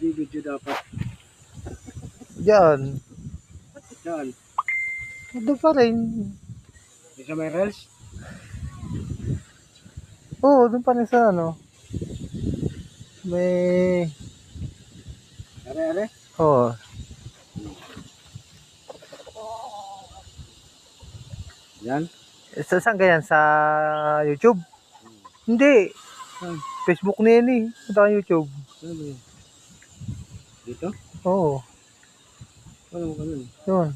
Video dapat. Diyan. Yan. Doon pa rin. Di sa may rails. Oo, doon pa rin sa ano. May... Are. Oo. Yan. Saan ganyan? Sa YouTube? Hindi. Facebook na yan eh. Punta ka YouTube. Ano ba yun? Dito? Oo. Ano mo ganun? Yun.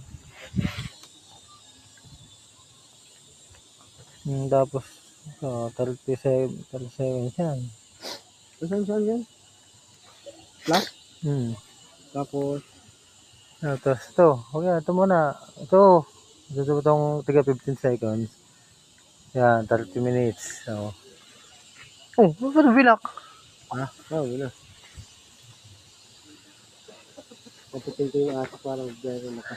Tapos, 37 yan. Saan yan? Plus? Tapos, Tapos ito. Okay, ito muna. Ito. Ito itong tiga 15 seconds. Yan, 30 minutes. So. Oh, ano bilak? ha? Wala. Kapitin ko yung aso para mag-gaya maka.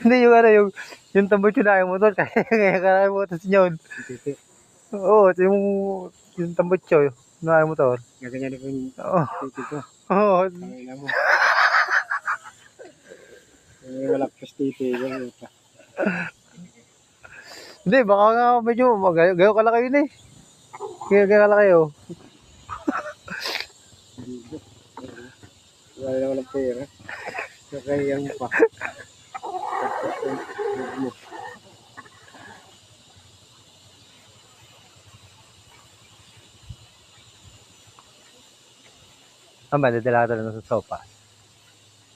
Hindi yung ano, yung tambot yun na yung motor. Kaya kaya yung motor yun. Titi. Oo, ito yung tambot yun. Na yung motor. Gaganyan ko yung Oo. titi ko. Oo. Tangina mo. Wala kas titi. Ganyan pa. Hindi, baka nga medyo gayo ka lang kayo eh. Gayo ka lang kayo. Wala na walang pera. Kakayang pa. Madadala ka na sa sopa.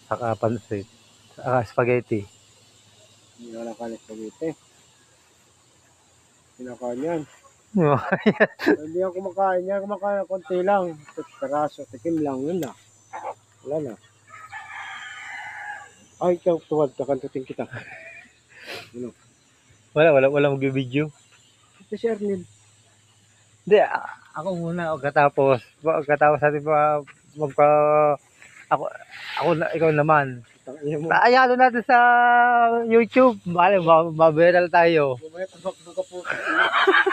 Saka pansit. Saka spaghetti. Hindi wala kalit pagite. Kinakain yan. Hindi ako kumakain yan. Kumakain ng konti lang. Peraso, tikim lang. Yun na. Wala na. Ay, ikaw tuwad. Kakantutin kita. Ano? Wala mag-video. Ito si Arnel. Hindi, ako muna. Pagkatapos natin pa ako na, ikaw naman. Ayalo natin sa YouTube. Mabiral tayo. Bumaya tabak-bak ka po.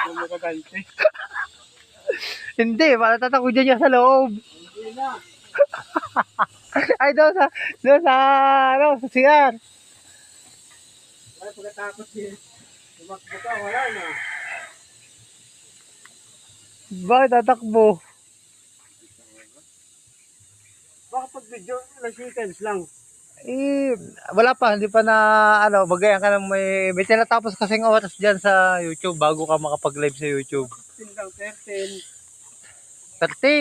Bumagagante. Hindi, para tatakbo dyan sa loob. Hindi na. Ay, doon sa CR. Wala pagkatapos yun. Tumakbo ka, wala na. Bakit tatakbo? Baka pag video, ilang seconds lang. Eh, wala pa, hindi pa na, magayan ka ng may tinatapos kasing oras dyan sa YouTube bago ka makapag-live sa YouTube. 10 lang, 13. 30.